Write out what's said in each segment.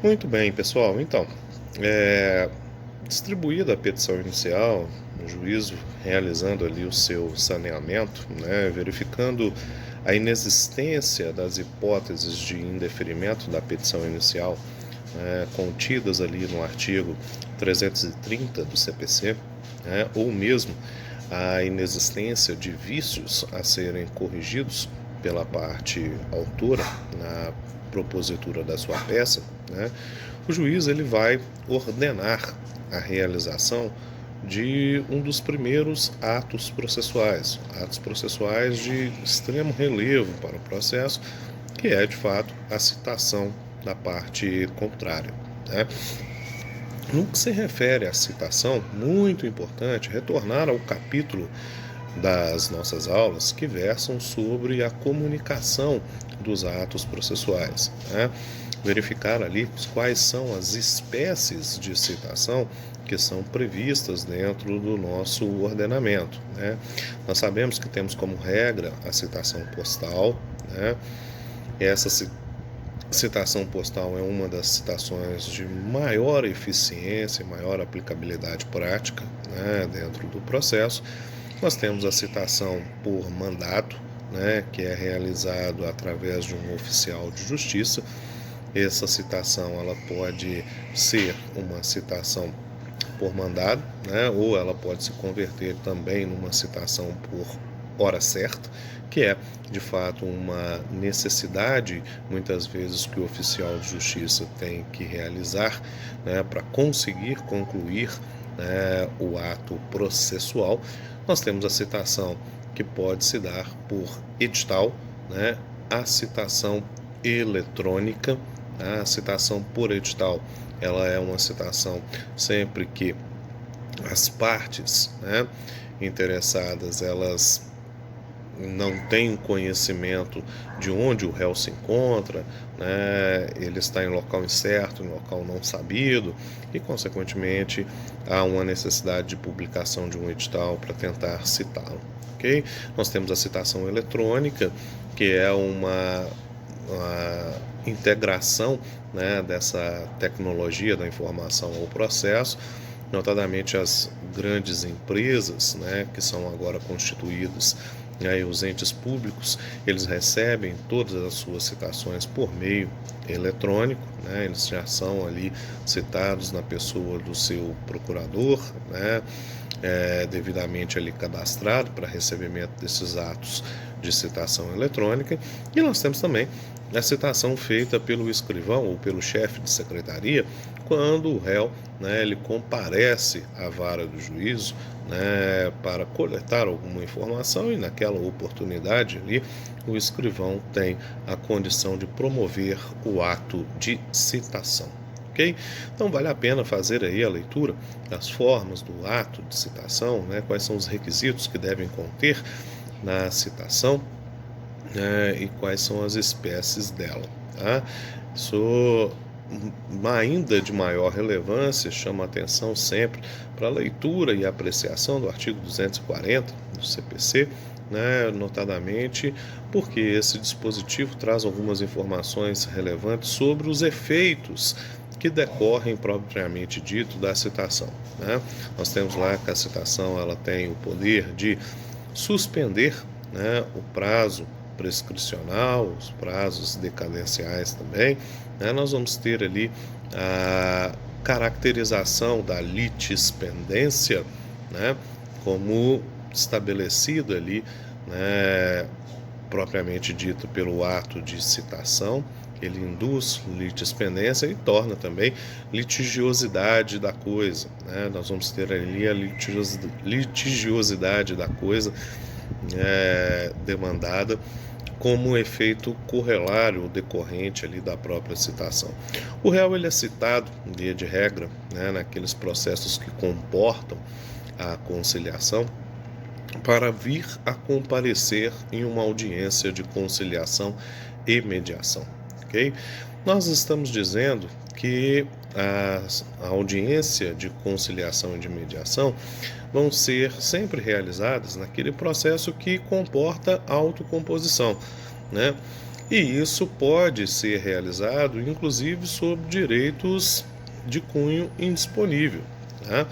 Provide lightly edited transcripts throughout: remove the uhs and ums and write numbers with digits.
Muito bem, pessoal. Então, é, distribuída a petição inicial, o juízo realizando ali o seu saneamento, né, verificando a inexistência das hipóteses de indeferimento da petição inicial, contidas ali no artigo 330 do CPC, ou mesmo a inexistência de vícios a serem corrigidos pela parte autora na propositura da sua peça, o juiz ele vai ordenar a realização de um dos primeiros atos processuais de extremo relevo para o processo, que é, de fato, a citação da parte contrária. No que se refere à citação, muito importante retornar ao capítulo das nossas aulas que versam sobre a comunicação dos atos processuais. Verificar ali quais são as espécies de citação que são previstas dentro do nosso ordenamento. Nós sabemos que temos como regra a citação postal. Essa citação postal é uma das citações de maior eficiência e maior aplicabilidade prática, dentro do processo. Nós temos a citação por mandado, que é realizado através de um oficial de justiça. Essa citação ela pode ser uma citação por mandado, ou ela pode se converter também numa citação por hora certa, que é, de fato, uma necessidade, muitas vezes, que o oficial de justiça tem que realizar para conseguir concluir o ato processual. Nós temos a citação que pode se dar por edital, a citação eletrônica. A citação por edital ela é uma citação sempre que as partes interessadas elas não têm conhecimento de onde o réu se encontra, ele está em local incerto, em local não sabido, e, consequentemente, há uma necessidade de publicação de um edital para tentar citá-lo. Okay? Nós temos a citação eletrônica, que é uma integração dessa tecnologia da informação ao processo, notadamente as grandes empresas que são agora constituídas, e os entes públicos, eles recebem todas as suas citações por meio eletrônico, eles já são ali citados na pessoa do seu procurador, devidamente ali cadastrado para recebimento desses atos de citação eletrônica. E nós temos também a citação feita pelo escrivão ou pelo chefe de secretaria quando o réu ele comparece à vara do juízo para coletar alguma informação, e naquela oportunidade ali o escrivão tem a condição de promover o ato de citação. Okay? Então vale a pena fazer aí a leitura das formas do ato de citação, quais são os requisitos que devem conter na citação, e quais são as espécies dela. Isso ainda de maior relevância chama a atenção sempre para a leitura e apreciação do artigo 240 do CPC, notadamente porque esse dispositivo traz algumas informações relevantes sobre os efeitos que decorrem propriamente dito da citação. Nós temos lá que a citação ela tem o poder de suspender o prazo prescricional, os prazos decadenciais também. Nós vamos ter ali a caracterização da litispendência, como estabelecida ali, propriamente dito pelo ato de citação. Ele induz litispendência e torna também litigiosidade da coisa. Nós vamos ter ali a litigiosidade da coisa demandada como efeito correlário decorrente ali da própria citação. O réu ele é citado, via de regra, naqueles processos que comportam a conciliação, para vir a comparecer em uma audiência de conciliação e mediação. Okay? Nós estamos dizendo que a audiência de conciliação e de mediação vão ser sempre realizadas naquele processo que comporta autocomposição. E isso pode ser realizado, inclusive, sob direitos de cunho indisponível. Tá?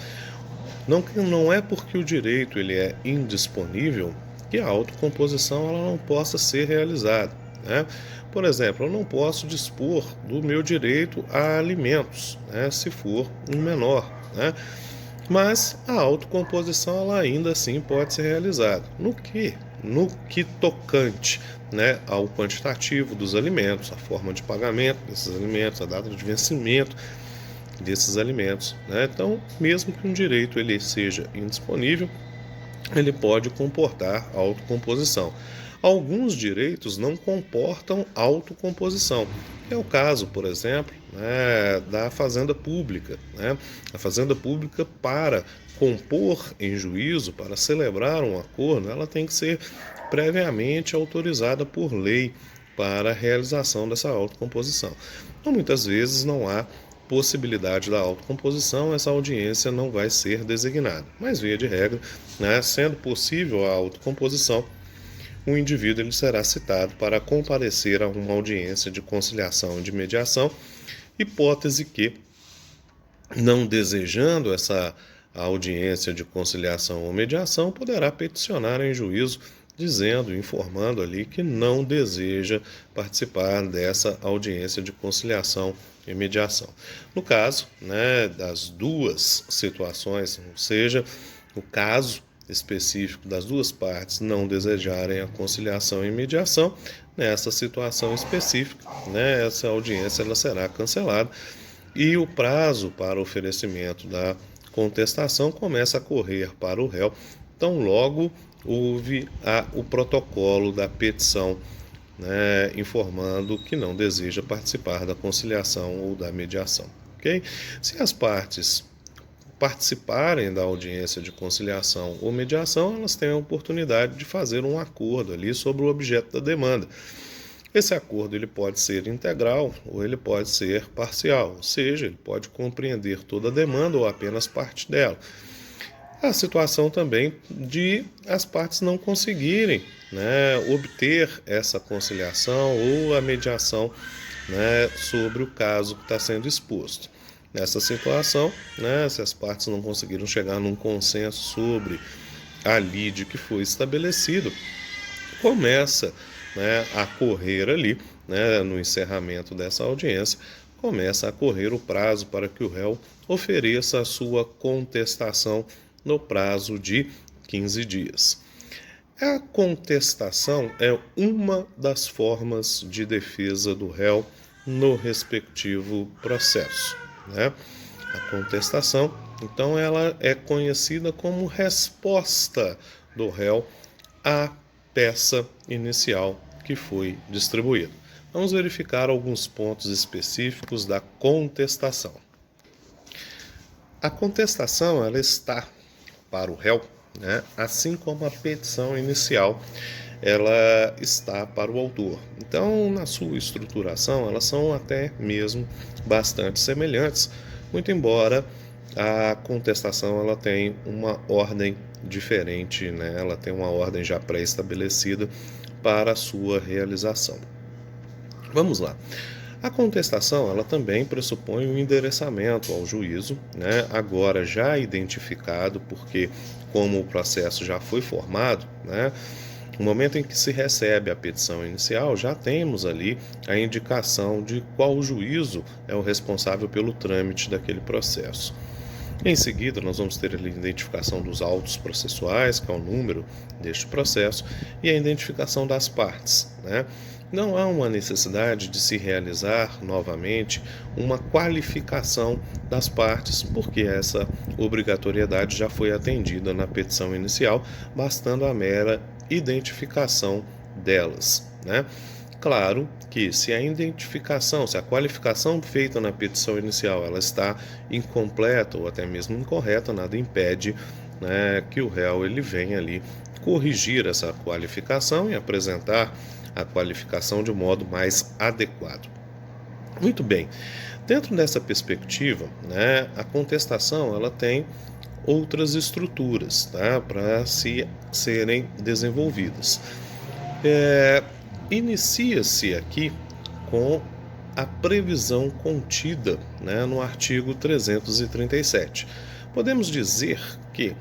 Não é porque o direito ele é indisponível que a autocomposição ela não possa ser realizada. Né? Por exemplo, eu não posso dispor do meu direito a alimentos, né, se for um menor. Né? Mas a autocomposição ela ainda assim pode ser realizada. No que? No que tocante, né, ao quantitativo dos alimentos, a forma de pagamento desses alimentos, a data de vencimento desses alimentos. Né? Então, mesmo que um direito ele seja indisponível, ele pode comportar autocomposição. Alguns direitos não comportam autocomposição. É o caso, por exemplo, né, da fazenda pública. Né? A fazenda pública, para compor em juízo, para celebrar um acordo, ela tem que ser previamente autorizada por lei para a realização dessa autocomposição. Então, muitas vezes não há possibilidade da autocomposição, essa audiência não vai ser designada. Mas, via de regra, né, sendo possível a autocomposição, o indivíduo ele será citado para comparecer a uma audiência de conciliação e de mediação, hipótese que, não desejando essa audiência de conciliação ou mediação, poderá peticionar em juízo dizendo, informando ali que não deseja participar dessa audiência de conciliação e mediação. No caso, né, das duas situações, ou seja, o caso específico das duas partes não desejarem a conciliação e mediação, nessa situação específica, né, essa audiência ela será cancelada e o prazo para oferecimento da contestação começa a correr para o réu, tão logo houve o protocolo da petição, né, informando que não deseja participar da conciliação ou da mediação. Okay? Se as partes participarem da audiência de conciliação ou mediação, elas têm a oportunidade de fazer um acordo ali sobre o objeto da demanda. Esse acordo ele pode ser integral ou ele pode ser parcial, ou seja, ele pode compreender toda a demanda ou apenas parte dela. A situação também de as partes não conseguirem, né, obter essa conciliação ou a mediação, né, sobre o caso que está sendo exposto. Nessa situação, né, se as partes não conseguiram chegar num consenso sobre a lide que foi estabelecido, começa, né, a correr ali, né, no encerramento dessa audiência, começa a correr o prazo para que o réu ofereça a sua contestação no prazo de 15 dias. A contestação é uma das formas de defesa do réu no respectivo processo. Né? A contestação, então, ela é conhecida como resposta do réu à peça inicial que foi distribuída. Vamos verificar alguns pontos específicos da contestação. A contestação ela está para o réu, né, assim como a petição inicial ela está para o autor. Então, na sua estruturação, elas são até mesmo bastante semelhantes, muito embora a contestação ela tem uma ordem diferente, né? Ela tem uma ordem já pré-estabelecida para a sua realização. Vamos lá. A contestação ela também pressupõe um endereçamento ao juízo, né? Agora já identificado, porque como o processo já foi formado, né? No momento em que se recebe a petição inicial, já temos ali a indicação de qual juízo é o responsável pelo trâmite daquele processo. Em seguida, nós vamos ter a identificação dos autos processuais, que é o número deste processo, e a identificação das partes, né? Não há uma necessidade de se realizar novamente uma qualificação das partes, porque essa obrigatoriedade já foi atendida na petição inicial, bastando a mera identificação delas, né? Claro que se a identificação, se a qualificação feita na petição inicial ela está incompleta ou até mesmo incorreta, nada impede, né, que o réu ele venha ali corrigir essa qualificação e apresentar a qualificação de um modo mais adequado. Muito bem. Dentro dessa perspectiva, né, a contestação ela tem outras estruturas, tá, para serem desenvolvidas. inicia-se aqui com a previsão contida, né, no artigo 337. Podemos dizer que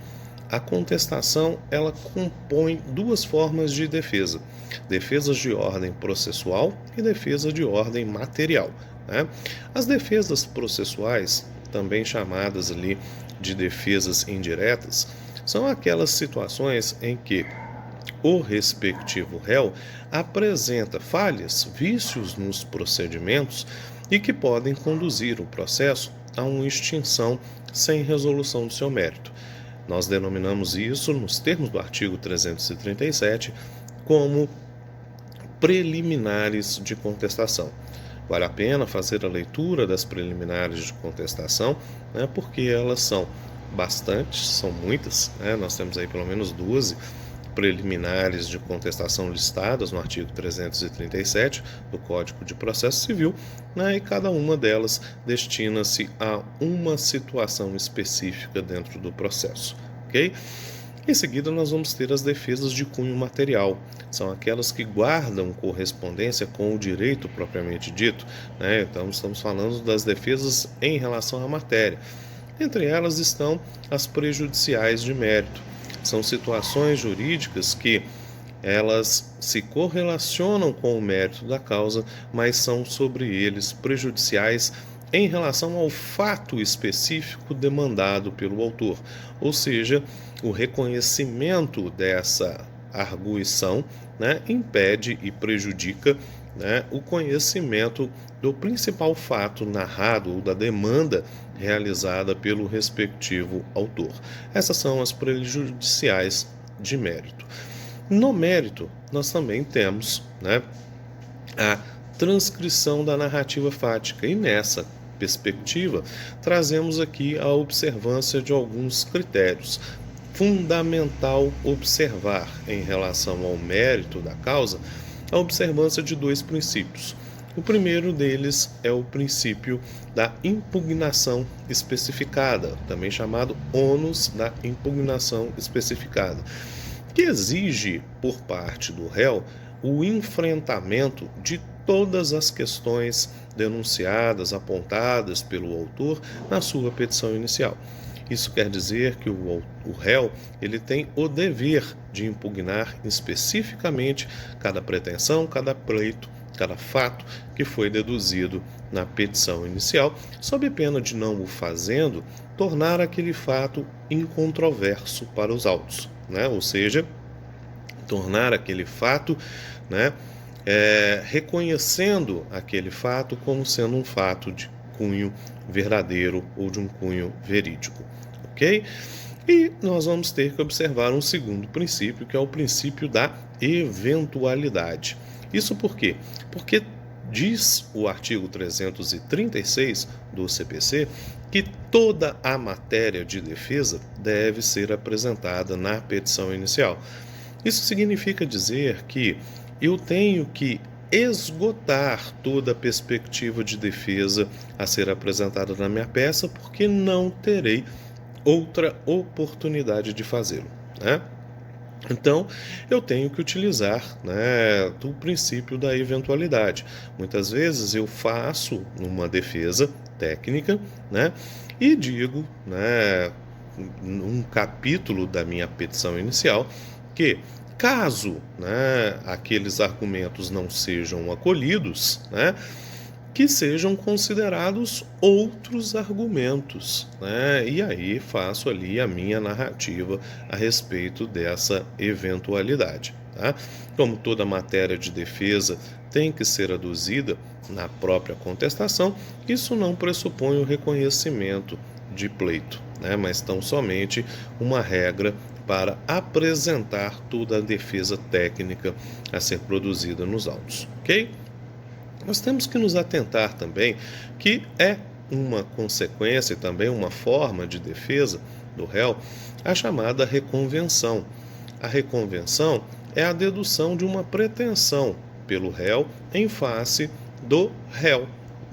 a contestação ela compõe duas formas de defesa: defesas de ordem processual e defesa de ordem material, né? As defesas processuais, também chamadas ali de defesas indiretas, são aquelas situações em que o respectivo réu apresenta falhas, vícios nos procedimentos e que podem conduzir o processo a uma extinção sem resolução do seu mérito. Nós denominamos isso, nos termos do artigo 337, como preliminares de contestação. Vale a pena fazer a leitura das preliminares de contestação, né, porque elas são bastantes, são muitas, né? Nós temos aí pelo menos 12 preliminares de contestação listadas no artigo 337 do Código de Processo Civil, né, e cada uma delas destina-se a uma situação específica dentro do processo, ok? Em seguida, nós vamos ter as defesas de cunho material. São aquelas que guardam correspondência com o direito propriamente dito, né? Então, estamos falando das defesas em relação à matéria. Entre elas estão as prejudiciais de mérito. São situações jurídicas que elas se correlacionam com o mérito da causa, mas são sobre eles prejudiciais em relação ao fato específico demandado pelo autor. Ou seja, o reconhecimento dessa arguição, né, impede e prejudica, né, o conhecimento do principal fato narrado ou da demanda realizada pelo respectivo autor. Essas são as prejudiciais de mérito. No mérito, nós também temos, né, a transcrição da narrativa fática, e nessa perspectiva trazemos aqui a observância de alguns critérios. Fundamental observar em relação ao mérito da causa a observância de dois princípios. O primeiro deles é o princípio da impugnação especificada, também chamado ônus da impugnação especificada, que exige por parte do réu o enfrentamento de todas as questões denunciadas, apontadas pelo autor na sua petição inicial. Isso quer dizer que o réu ele tem o dever de impugnar especificamente cada pretensão, cada pleito, cada fato que foi deduzido na petição inicial, sob pena de, não o fazendo, tornar aquele fato incontroverso para os autos, né? Ou seja, tornar aquele fato, né, reconhecendo aquele fato como sendo um fato de cunho verdadeiro ou de um cunho verídico, ok? E nós vamos ter que observar um segundo princípio, que é o princípio da eventualidade. Isso por quê? Porque diz o artigo 336 do CPC que toda a matéria de defesa deve ser apresentada na petição inicial. Isso significa dizer que eu tenho que esgotar toda a perspectiva de defesa a ser apresentada na minha peça, porque não terei outra oportunidade de fazê-lo, né? Então, eu tenho que utilizar, né, o princípio da eventualidade. Muitas vezes eu faço uma defesa técnica, né, e digo, né, num capítulo da minha petição inicial, que caso, né, aqueles argumentos não sejam acolhidos, né, que sejam considerados outros argumentos, né? E aí faço ali a minha narrativa a respeito dessa eventualidade, tá? Como toda matéria de defesa tem que ser aduzida na própria contestação, isso não pressupõe o reconhecimento de pleito, né? Mas tão somente uma regra para apresentar toda a defesa técnica a ser produzida nos autos, ok? Nós temos que nos atentar também que é uma consequência e também uma forma de defesa do réu a chamada reconvenção. A reconvenção é a dedução de uma pretensão pelo réu em face do réu,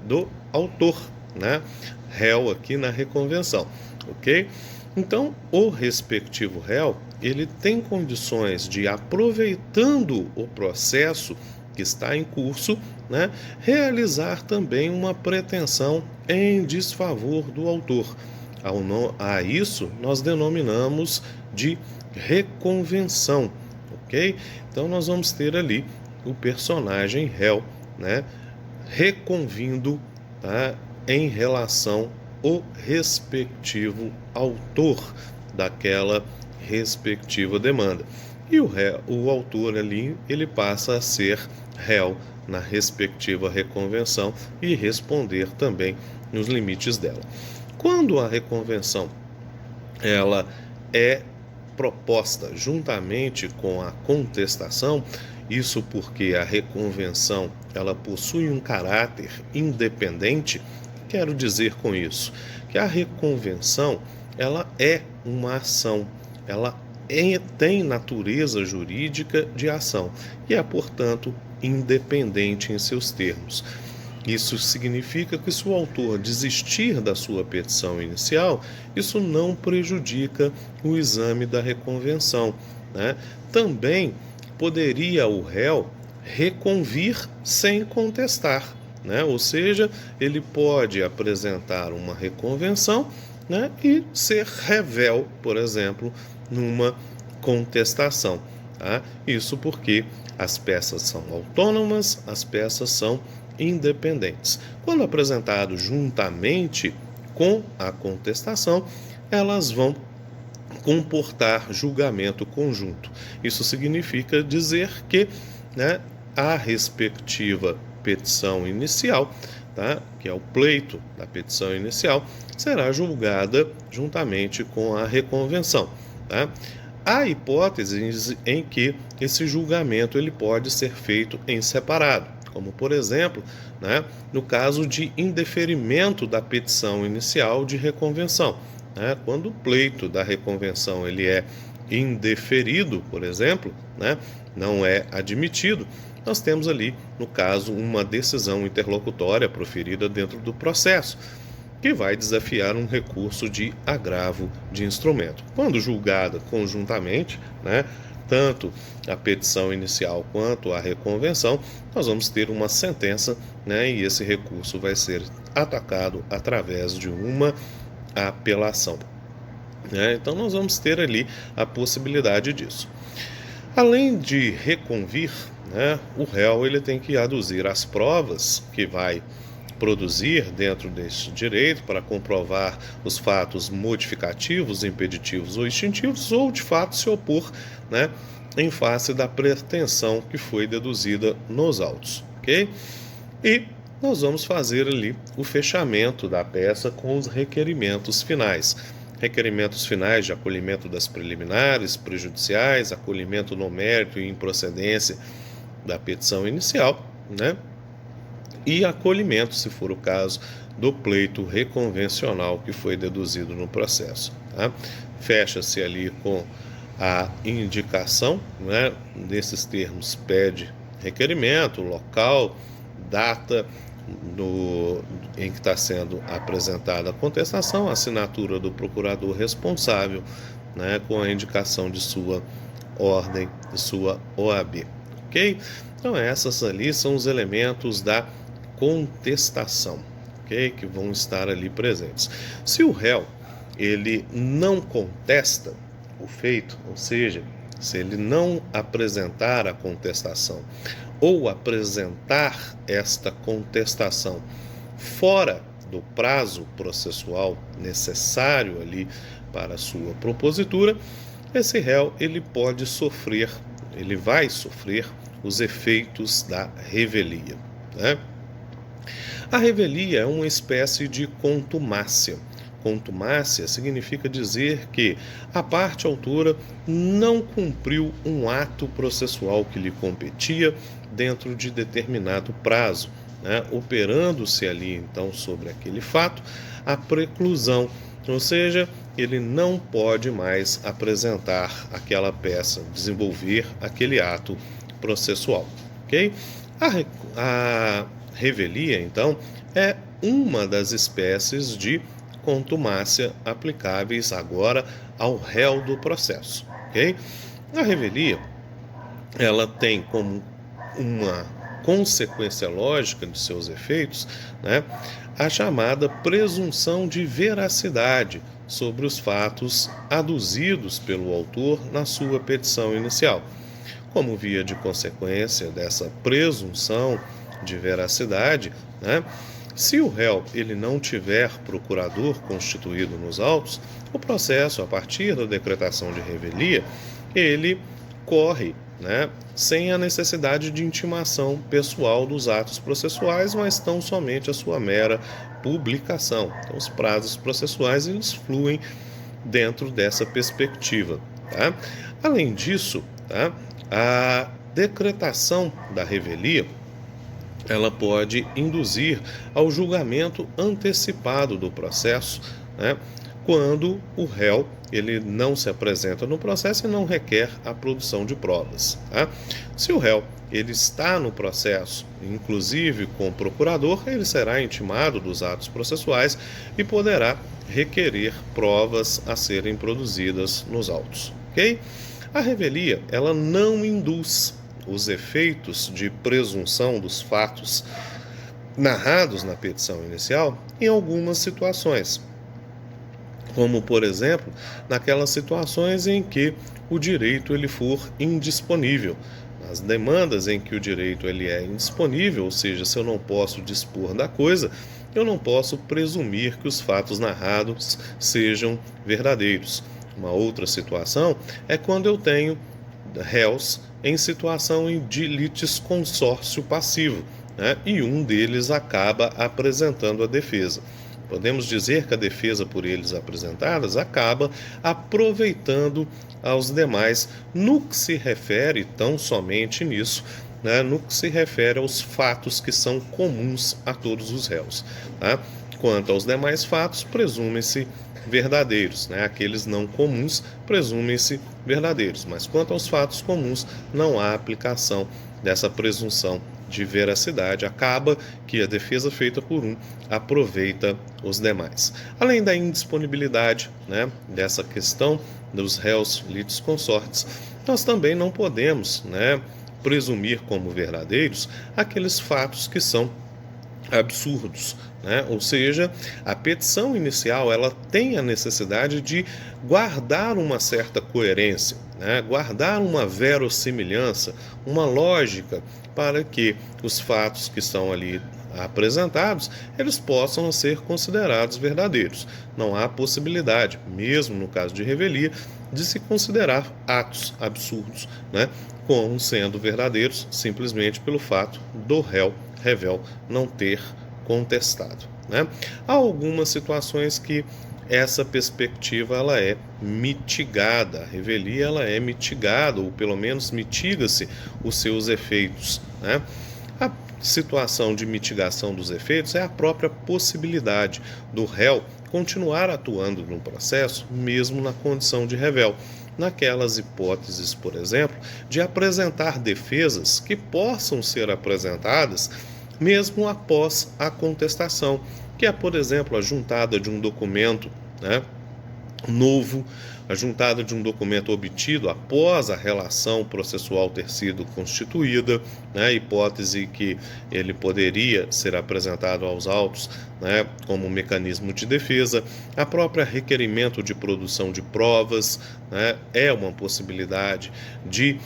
do autor, né? Réu aqui na reconvenção, ok? Então, o respectivo réu, ele tem condições de, aproveitando o processo que está em curso, né, realizar também uma pretensão em desfavor do autor. A isso nós denominamos de reconvenção, ok? Então nós vamos ter ali o personagem réu, né, reconvindo, tá, em relação ao respectivo autor daquela respectiva demanda. E o autor ali, ele passa a ser réu na respectiva reconvenção e responder também nos limites dela. Quando a reconvenção ela é proposta juntamente com a contestação, isso porque a reconvenção ela possui um caráter independente. Quero dizer com isso que a reconvenção ela é uma ação, ela tem natureza jurídica de ação e é, portanto, independente em seus termos. Isso significa que se o autor desistir da sua petição inicial, isso não prejudica o exame da reconvenção, né? Também poderia o réu reconvir sem contestar, né? Ou seja, ele pode apresentar uma reconvenção, né, e ser revel, por exemplo, numa contestação. Tá? Isso porque as peças são autônomas, as peças são independentes. Quando apresentado juntamente com a contestação, elas vão comportar julgamento conjunto. Isso significa dizer que, né, a respectiva petição inicial, tá, que é o pleito da petição inicial, será julgada juntamente com a reconvenção. Tá? Há hipóteses em que esse julgamento ele pode ser feito em separado, como por exemplo, né, no caso de indeferimento da petição inicial de reconvenção. Né, quando o pleito da reconvenção ele é indeferido, por exemplo, né, não é admitido, nós temos ali, no caso, uma decisão interlocutória proferida dentro do processo, que vai desafiar um recurso de agravo de instrumento. Quando julgada conjuntamente, né, tanto a petição inicial quanto a reconvenção, nós vamos ter uma sentença, né, e esse recurso vai ser atacado através de uma apelação. Né? Então nós vamos ter ali a possibilidade disso. Além de reconvir, né, o réu ele tem que aduzir as provas que vai produzir dentro deste direito para comprovar os fatos modificativos, impeditivos ou extintivos, ou de fato se opor, né, em face da pretensão que foi deduzida nos autos, ok? E nós vamos fazer ali o fechamento da peça com os requerimentos finais. Requerimentos finais de acolhimento das preliminares, prejudiciais, acolhimento no mérito e improcedência da petição inicial, né? E acolhimento, se for o caso, do pleito reconvencional que foi deduzido no processo. Tá? Fecha-se ali com a indicação, né? Nesses termos, pede requerimento, local, data em que está sendo apresentada a contestação, a assinatura do procurador responsável, né? Com a indicação de sua ordem, de sua OAB. Ok? Então, essas ali são os elementos da contestação, ok? Que vão estar ali presentes. Se o réu ele não contesta o feito, ou seja, se ele não apresentar a contestação ou apresentar esta contestação fora do prazo processual necessário ali para a sua propositura, esse réu ele pode sofrer, ele vai sofrer os efeitos da revelia, né? A revelia é uma espécie de contumácia. Contumácia significa dizer que a parte autora não cumpriu um ato processual que lhe competia dentro de determinado prazo, né? Operando-se ali, então, sobre aquele fato, a preclusão, ou seja, ele não pode mais apresentar aquela peça, desenvolver aquele ato processual, ok? A revelia, então, é uma das espécies de contumácia aplicáveis agora ao réu do processo, ok? A revelia, ela tem como uma consequência lógica de seus efeitos, né, a chamada presunção de veracidade sobre os fatos aduzidos pelo autor na sua petição inicial. Como via de consequência dessa presunção de veracidade, né, se o réu ele não tiver procurador constituído nos autos, o processo, a partir da decretação de revelia, ele corre, né, sem a necessidade de intimação pessoal dos atos processuais, mas tão somente a sua mera publicação. Então, os prazos processuais eles fluem dentro dessa perspectiva. Tá? Além disso, tá, a decretação da revelia ela pode induzir ao julgamento antecipado do processo, né, quando o réu ele não se apresenta no processo e não requer a produção de provas. Tá? Se o réu ele está no processo, inclusive com o procurador, ele será intimado dos atos processuais e poderá requerer provas a serem produzidas nos autos. Ok? A revelia ela não induz os efeitos de presunção dos fatos narrados na petição inicial em algumas situações, como, por exemplo, naquelas situações em que o direito ele for indisponível. Nas demandas em que o direito ele é indisponível, ou seja, se eu não posso dispor da coisa, eu não posso presumir que os fatos narrados sejam verdadeiros. Uma outra situação é quando eu tenho réus em situação de litisconsórcio passivo, né? E um deles acaba apresentando a defesa. Podemos dizer que a defesa por eles apresentadas acaba aproveitando aos demais no que se refere, tão somente nisso, né? No que se refere aos fatos que são comuns a todos os réus. Tá? Quanto aos demais fatos, presumem-se verdadeiros, né? Aqueles não comuns presumem-se verdadeiros, mas quanto aos fatos comuns não há aplicação dessa presunção de veracidade, acaba que a defesa feita por um aproveita os demais. Além da indisponibilidade, né, dessa questão dos réus litisconsortes, nós também não podemos, né, presumir como verdadeiros aqueles fatos que são absurdos, né? Ou seja, a petição inicial ela tem a necessidade de guardar uma certa coerência, né? Guardar uma verossimilhança, uma lógica para que os fatos que estão ali apresentados eles possam ser considerados verdadeiros. Não há possibilidade, mesmo no caso de revelia, de se considerar atos absurdos, né, como sendo verdadeiros simplesmente pelo fato do réu revel não ter contestado, né? Há algumas situações que essa perspectiva ela é mitigada, a revelia ela é mitigada, ou pelo menos mitiga-se os seus efeitos, né? A situação de mitigação dos efeitos é a própria possibilidade do réu continuar atuando no processo, mesmo na condição de revel, naquelas hipóteses, por exemplo, de apresentar defesas que possam ser apresentadas mesmo após a contestação, que é, por exemplo, a juntada de um documento, né, novo, a juntada de um documento obtido após a relação processual ter sido constituída, né, hipótese que ele poderia ser apresentado aos autos, né, como mecanismo de defesa, a própria requerimento de produção de provas, né, é uma possibilidade de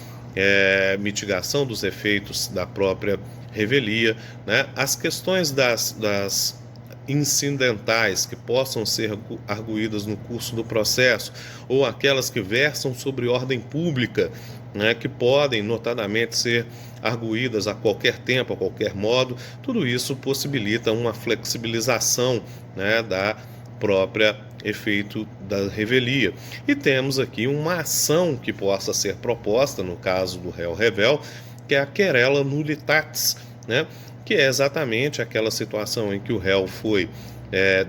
mitigação dos efeitos da própria revelia, né, as questões das incidentais que possam ser arguídas no curso do processo, ou aquelas que versam sobre ordem pública, né, que podem notadamente ser arguídas a qualquer tempo, a qualquer modo, tudo isso possibilita uma flexibilização, né, da própria efeito da revelia. E temos aqui uma ação que possa ser proposta no caso do réu revel, que é a querela nullitatis, né, que é exatamente aquela situação em que o réu foi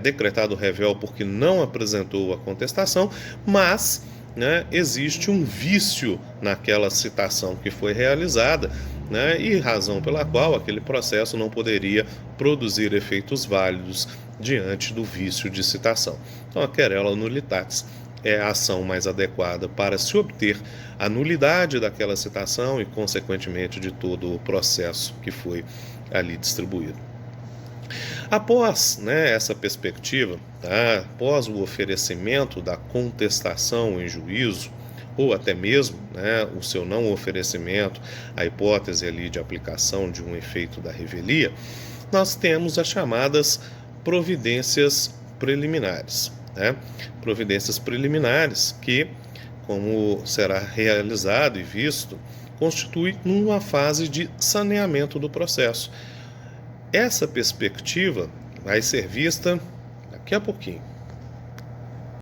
decretado revel porque não apresentou a contestação, mas, né, existe um vício naquela citação que foi realizada, né, e razão pela qual aquele processo não poderia produzir efeitos válidos diante do vício de citação. Então, a querela nullitatis é a ação mais adequada para se obter a nulidade daquela citação e, consequentemente, de todo o processo que foi ali distribuído. Após, essa perspectiva, tá, após o oferecimento da contestação em juízo, ou até mesmo, o seu não oferecimento, a hipótese ali de aplicação de um efeito da revelia, nós temos as chamadas providências preliminares. Providências preliminares que, como será realizado e visto, constitui uma fase de saneamento do processo. Essa perspectiva vai ser vista daqui a pouquinho.